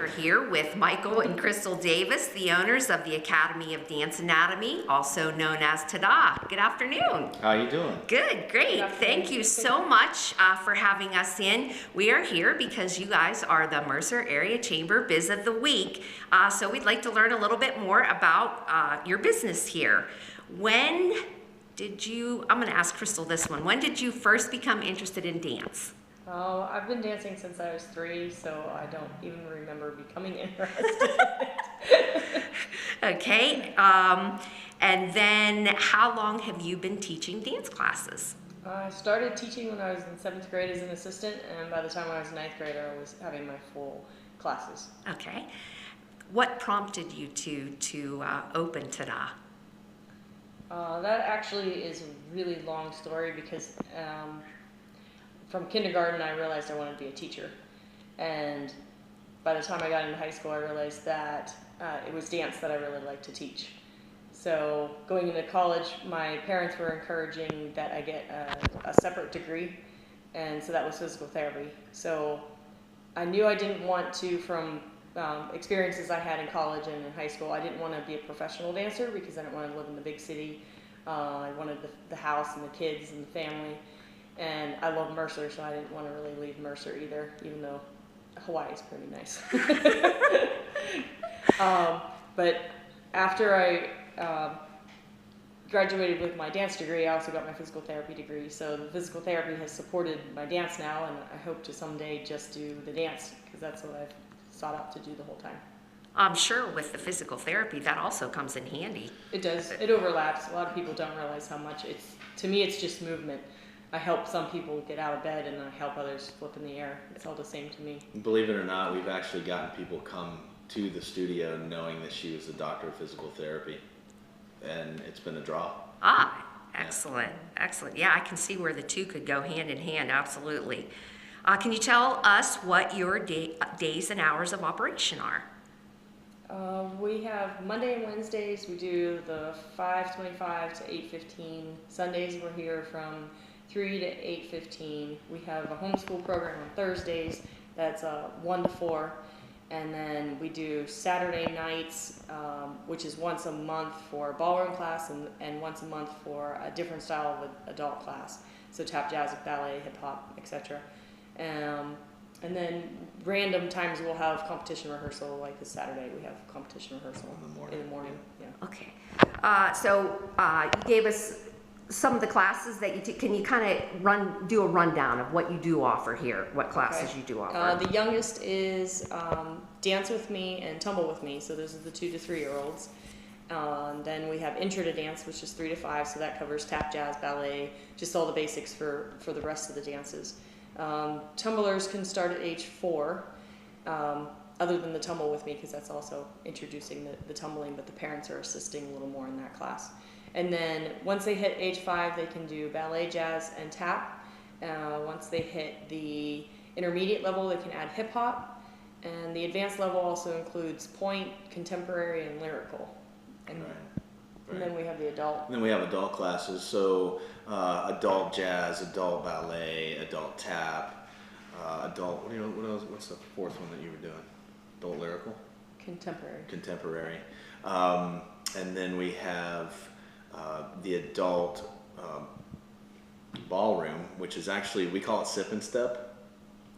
We're here with Michael and Crystal Davis, the owners of the Academy of Dance Anatomy, also known as TADA. Good afternoon. How you doing? Good, great. Thank you so much for having us in. We are here because you guys are the Mercer Area Chamber Biz of the Week. So we'd like to learn a little bit more about your business here. When did you, I'm going to ask Crystal this one, when did you first become interested in dance? Oh, I've been dancing since I was 3, so I don't even remember becoming interested in it. Okay, and then how long have you been teaching dance classes? I started teaching when I was in 7th grade as an assistant, and by the time I was 9th grade, I was having my full classes. Okay. What prompted you to open TADA? That actually is a really long story because from kindergarten, I realized I wanted to be a teacher. And by the time I got into high school, I realized that it was dance that I really liked to teach. So going into college, my parents were encouraging that I get a separate degree, and so that was physical therapy. So I knew I didn't want to, from experiences I had in college and in high school, I didn't want to be a professional dancer because I didn't want to live in the big city. I wanted the house and the kids and the family. And I love Mercer, so I didn't want to really leave Mercer either, even though Hawaii is pretty nice. But after I graduated with my dance degree, I also got my physical therapy degree. So the physical therapy has supported my dance now, and I hope to someday just do the dance, because that's what I've sought out to do the whole time. I'm sure with the physical therapy, that also comes in handy. It does. It overlaps. A lot of people don't realize how much to me, it's just movement. I help some people get out of bed, and I help others flip in the air. It's all the same to me. Believe it or not, we've actually gotten people come to the studio knowing that she was the doctor of physical therapy, and it's been a draw. Ah, excellent, excellent. Yeah, I can see where the two could go hand in hand, absolutely. Can you tell us what your days and hours of operation are? We have Monday and Wednesdays, we do the 5:25 to 8:15. Sundays we're here from 3 to 8:15. We have a homeschool program on Thursdays that's 1 to 4. And then we do Saturday nights, which is once a month for a ballroom class and once a month for a different style of adult class. So tap, jazz, ballet, hip hop, etc. And then random times we'll have competition rehearsal, like this Saturday we have competition rehearsal in the morning. Yeah. Okay. So you gave us some of the classes that you take. Can you kind of do a rundown of what you do offer here, what classes you do offer? The youngest is Dance With Me and Tumble With Me, so those are the 2 to 3-year-olds. Then we have Intro to Dance, which is 3 to 5, so that covers tap, jazz, ballet, just all the basics for the rest of the dances. Tumblers can start at age 4, other than the Tumble With Me, because that's also introducing the tumbling, but the parents are assisting a little more in that class. And then once they hit age 5, they can do ballet, jazz, and tap. Once they hit the intermediate level, they can add hip hop. And the advanced level also includes point, contemporary, and lyrical. And, Right. and then we have the adult. And then we have adult classes, so adult jazz, adult ballet, adult tap, adult, what else, what's the fourth one that you were doing? Adult lyrical? Contemporary. Contemporary. And then we have the adult ballroom, which is actually, we call it sip and step.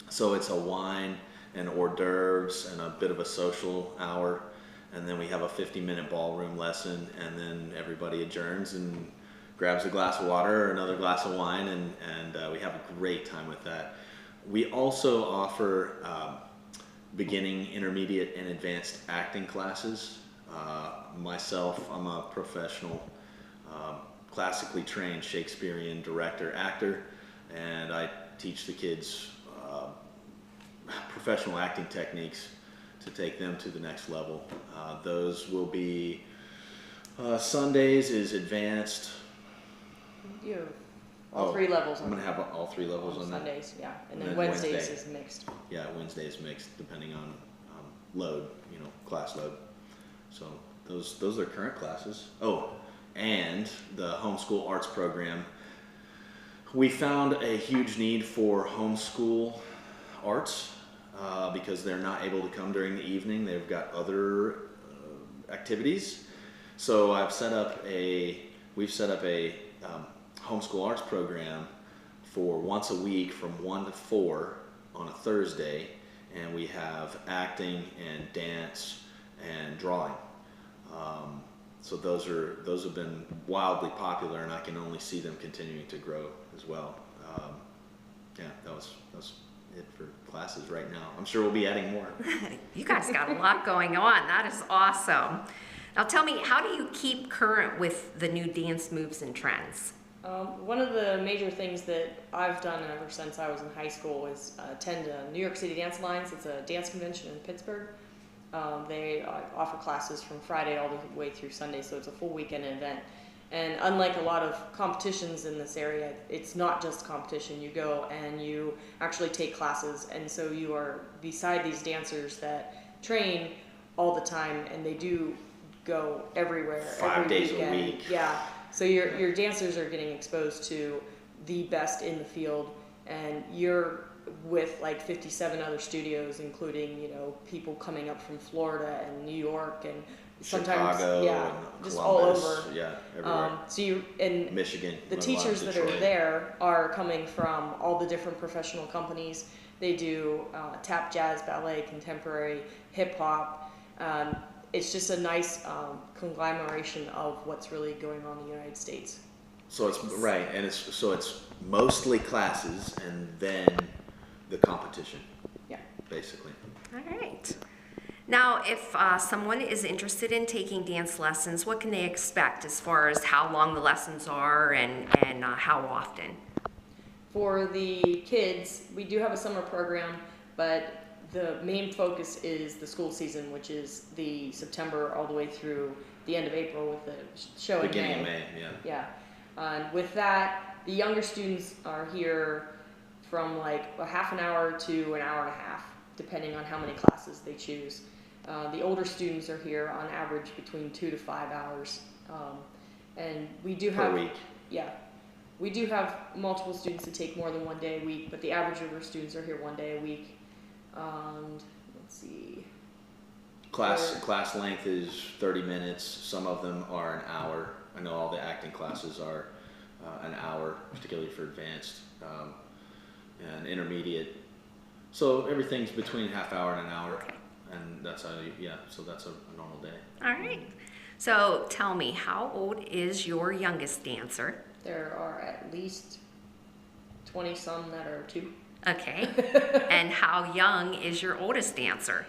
So it's a wine and hors d'oeuvres and a bit of a social hour. And then we have a 50-minute ballroom lesson, and then everybody adjourns and grabs a glass of water or another glass of wine, and we have a great time with that. We also offer beginning, intermediate, and advanced acting classes. Myself, I'm a professional, classically trained Shakespearean director, actor, and I teach the kids professional acting techniques to take them to the next level. Those will be Sundays is advanced. You have all 3 levels. I'm going to have all 3 levels on Sundays, that. yeah. And then Wednesdays is mixed. Yeah, Wednesday is mixed depending on load, class load. So those are current classes. Oh, and the homeschool arts program. We found a huge need for homeschool arts. because they're not able to come during the evening. They've got other activities. So we've set up a homeschool arts program for once a week from 1 to 4 on a Thursday, and we have acting and dance and drawing. So those have been wildly popular, and I can only see them continuing to grow as well. Yeah, that's it for classes right now. I'm sure we'll be adding more. You guys got a lot going on. That is awesome. Now tell me, how do you keep current with the new dance moves and trends? One of the major things that I've done ever since I was in high school is attend New York City Dance Alliance. It's a dance convention in Pittsburgh. They offer classes from Friday all the way through Sunday, so it's a full weekend event. And unlike a lot of competitions in this area, it's not just competition. You go and you actually take classes, and so you are beside these dancers that train all the time, and they do go everywhere. 5 days weekend. a week. Yeah. So your dancers are getting exposed to the best in the field, and you're with like 57 other studios, including, you know, people coming up from Florida and New York and sometimes Chicago, yeah, and just Columbus, all over. yeah, everywhere. So you and Michigan. the a lot of teachers that are Detroit. there are coming from all the different professional companies. They do tap, jazz, ballet, contemporary, hip hop. It's just a nice conglomeration of what's really going on in the United States. So it's right, and it's mostly classes and then the competition. Yeah. Basically. All right. Now, if someone is interested in taking dance lessons, what can they expect as far as how long the lessons are and how often? For the kids, we do have a summer program, but the main focus is the school season, which is the September all the way through the end of April with the show in May. Beginning of May, yeah. Yeah. And with that, the younger students are here from like a half an hour to an hour and a half, depending on how many classes they choose. The older students are here on average between 2 to 5 hours. And we do have... Per week. Yeah. We do have multiple students that take more than 1 day a week, but the average of our students are here 1 day a week. And let's see. Class length is 30 minutes. Some of them are an hour. I know all the acting classes are an hour, particularly for advanced and intermediate. So everything's between half hour and an hour, and that's so that's a normal day. All right. So tell me, how old is your youngest dancer? There are at least 20 some that are 2. Okay. And how young is your oldest dancer?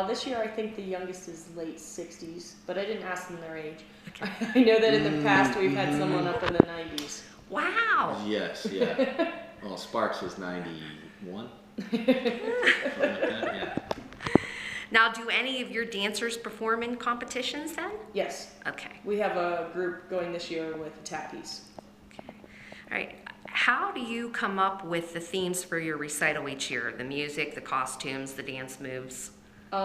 This year I think the youngest is late 60s, but I didn't ask them their age. Okay. I know that in the past we've had someone up in the 90s. Wow. Yes, yeah. Well, Sparks was 91. Something like that, yeah. Now, do any of your dancers perform in competitions then? Yes. Okay. We have a group going this year with a tap piece. Okay. All right. How do you come up with the themes for your recital each year? The music, the costumes, the dance moves? A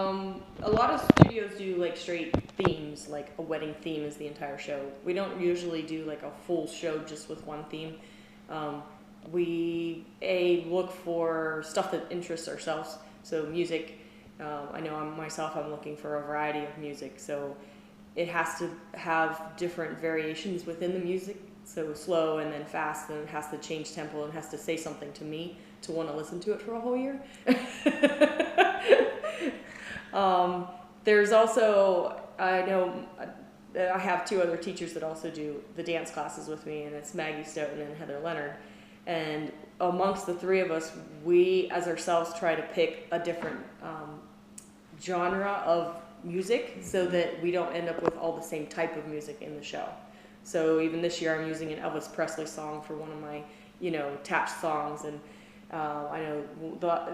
lot of studios do like straight themes, like a wedding theme is the entire show. We don't usually do like a full show just with one theme. We look for stuff that interests ourselves. So music, I know I'm looking for a variety of music. So it has to have different variations within the music. So slow and then fast, and it has to change tempo and has to say something to me to want to listen to it for a whole year. There's also, I know I have 2 other teachers that also do the dance classes with me, and it's Maggie Stoughton and Heather Leonard. And amongst the 3 of us, we as ourselves try to pick a different genre of music so that we don't end up with all the same type of music in the show. So even this year I'm using an Elvis Presley song for one of my, tap songs, and I know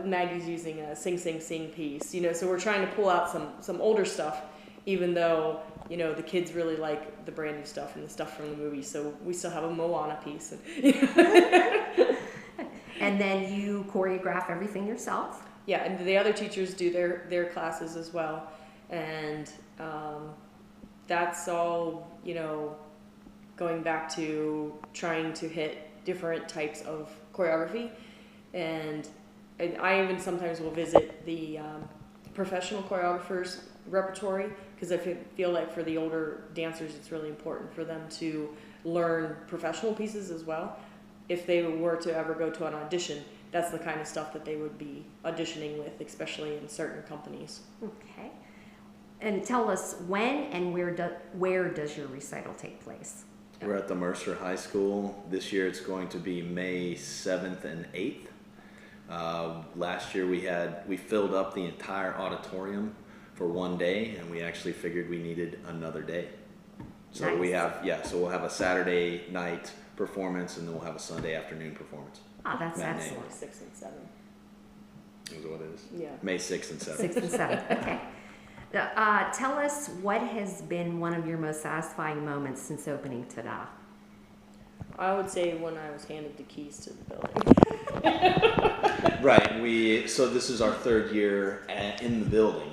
Maggie's using a Sing Sing Sing piece, so we're trying to pull out some older stuff, even though, the kids really like the brand new stuff and the stuff from the movie, so we still have a Moana piece. And then you choreograph everything yourself? Yeah, and the other teachers do their classes as well, and that's all, going back to trying to hit different types of choreography. And and I even sometimes will visit the professional choreographers' repertory, because I feel like for the older dancers, it's really important for them to learn professional pieces as well. If they were to ever go to an audition, that's the kind of stuff that they would be auditioning with, especially in certain companies. Okay. And tell us when and where does your recital take place? We're at the Mercer High School. This year it's going to be May 7th and 8th. Last year we filled up the entire auditorium for one day, and we actually figured we needed another day. So Nice. so we'll have a Saturday night performance, and then we'll have a Sunday afternoon performance. Oh, that's Matinee. excellent. 6 and 7. Is what it is. Yeah. May 6th and 7th. 6 and 7. Okay. Tell us what has been one of your most satisfying moments since opening Ta-Da? I would say when I was handed the keys to the building. Right. So this is our third year in the building.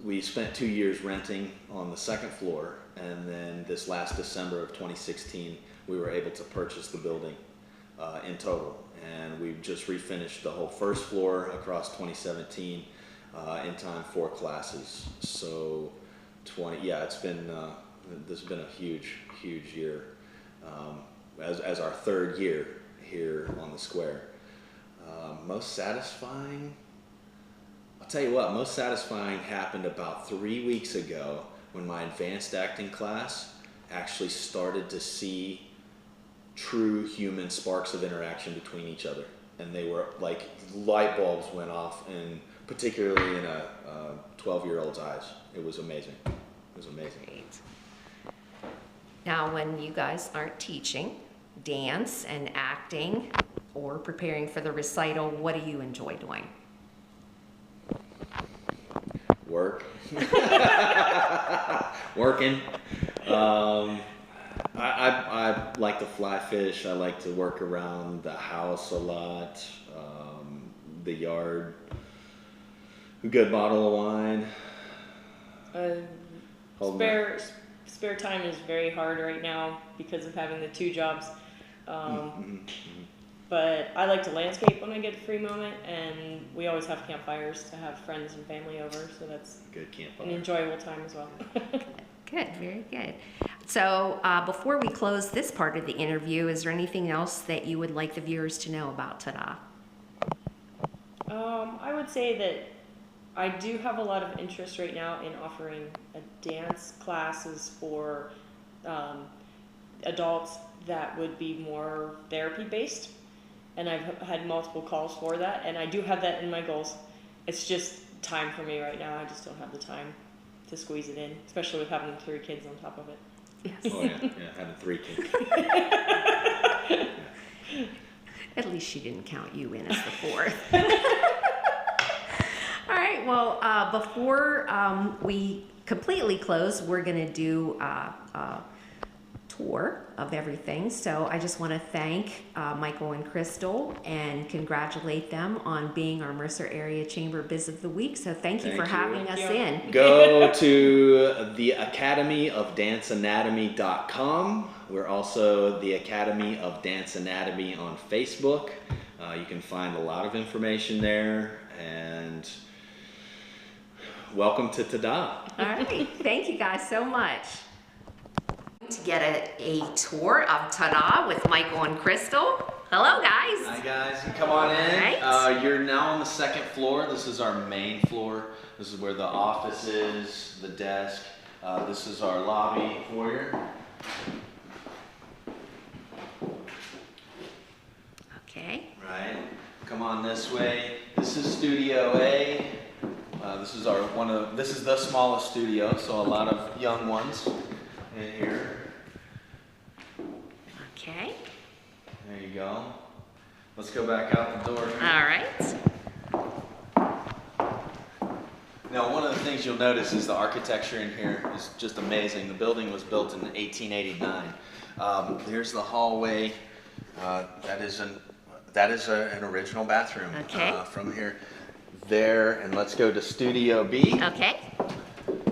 We spent 2 years renting on the second floor, and then this last December of 2016, we were able to purchase the building in total. And we've just refinished the whole first floor across 2017 in time for classes. So it's been this has been a huge year as our third year here on the square. Most satisfying, I'll tell you what, most satisfying happened about 3 weeks ago when my advanced acting class actually started to see true human sparks of interaction between each other. And they were like light bulbs went off, and particularly in a 12-year-old's eyes. It was amazing. It was amazing. Great. Now, when you guys aren't teaching dance and acting or preparing for the recital, what do you enjoy doing? Work. Working. I like to fly fish. I like to work around the house a lot, the yard, a good bottle of wine. Spare time is very hard right now because of having the 2 jobs. But I like to landscape when I get a free moment, and we always have campfires to have friends and family over, so that's Good campfire. an enjoyable time as well. Good, very good. So before we close this part of the interview, is there anything else that you would like the viewers to know about Ta-Da? I would say that I do have a lot of interest right now in offering dance classes for adults that would be more therapy based, and I've had multiple calls for that, and I do have that in my goals. It's just time for me right now. I just don't have the time to squeeze it in, especially with having 3 kids on top of it. Yes. Oh yeah, having 3 kids. At least she didn't count you in as the 4th. All right, well, before we completely close, we're going to do a tour of everything. So I just want to thank Michael and Crystal and congratulate them on being our Mercer Area Chamber Biz of the Week. So thank you for having us in. Go to the Academy of Dance Anatomy.com. We're also the Academy of Dance Anatomy on Facebook. You can find a lot of information there, and welcome to Ta-Da. All right, thank you guys so much. To get a tour of Ta-Da with Michael and Crystal. Hello, guys. Hi guys, come on in. Right. You're now on the second floor. This is our main floor. This is where the office is, the desk. This is our lobby foyer. Okay. Right. Come on this way. This is Studio A. This is the smallest studio, so a lot of young ones in here. Okay. There you go. Let's go back out the door. All right. Now, one of the things you'll notice is the architecture in here is just amazing. The building was built in 1889. There's the hallway. That is an original bathroom. Okay. From here, there, and let's go to Studio B. Okay.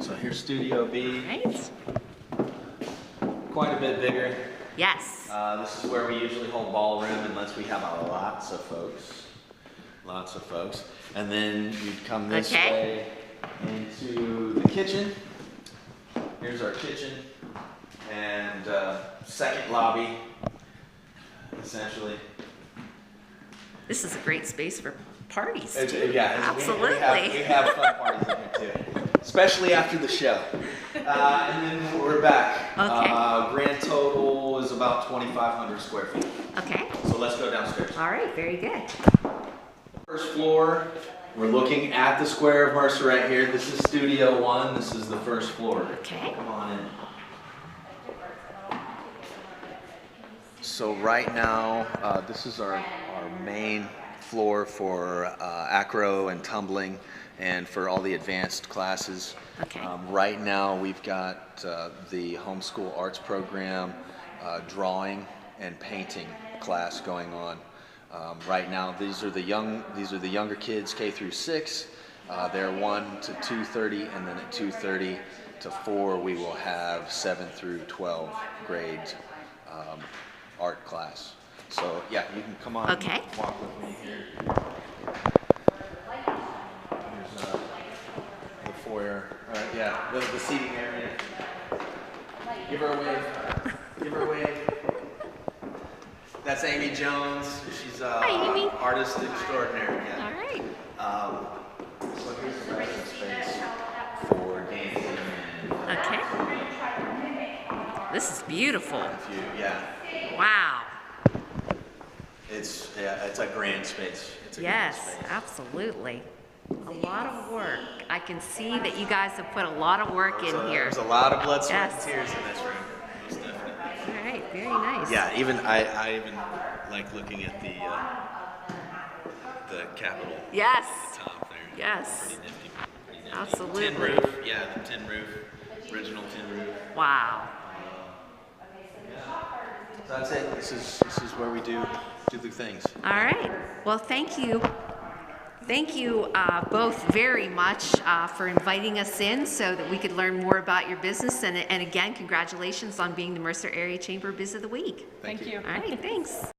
So here's Studio B. Right. Quite a bit bigger. Yes. This is where we usually hold ballroom unless we have lots of folks. lots of folks. And then you'd come this Okay. way into the kitchen. Here's our kitchen and second lobby, essentially. This is a great space for parties. Absolutely. We have fun parties in here too, especially after the show. And then we're back. Okay. Grand total is about 2,500 square feet. Okay. So let's go downstairs. All right. Very good. First floor, we're looking at the square of Mercer right here. This is Studio 1. This is the first floor. Okay. Come on in. So right now, this is our main floor for acro and tumbling and for all the advanced classes. Okay. Right now we've got the homeschool arts program, drawing and painting class going on. Right now these are the younger kids, K through 6. They're 1 to 2:30, and then at 2:30 to 4 we will have 7 through 12 grades art class. So yeah, you can come on. Okay. And walk with me here. Here's the foyer. Yeah, the seating area. Give her a wave. Give her a wave. That's Amy Jones. She's Hi, Amy. artist extraordinary. Yeah. All right. So here's the resting space for dancing and Okay. This is beautiful. yeah. Wow. It's a grand space. It's a Yes, grand space. absolutely. A lot of work. I can see that you guys have put a lot of work in here. There's a lot of blood, sweat, Yes. and tears in this room. Most definitely. All right. Very nice. Yeah, even I even like looking at the Capitol Yes. at the top there. Yes. Pretty nifty. Pretty nifty. Absolutely. Tin roof. Yeah, the tin roof. Original tin roof. Wow. So that's it. This is where we do the things. All right. Well, thank you. Thank you both very much for inviting us in so that we could learn more about your business. And again, congratulations on being the Mercer Area Chamber Biz of the Week. Thank you. All right. Thanks.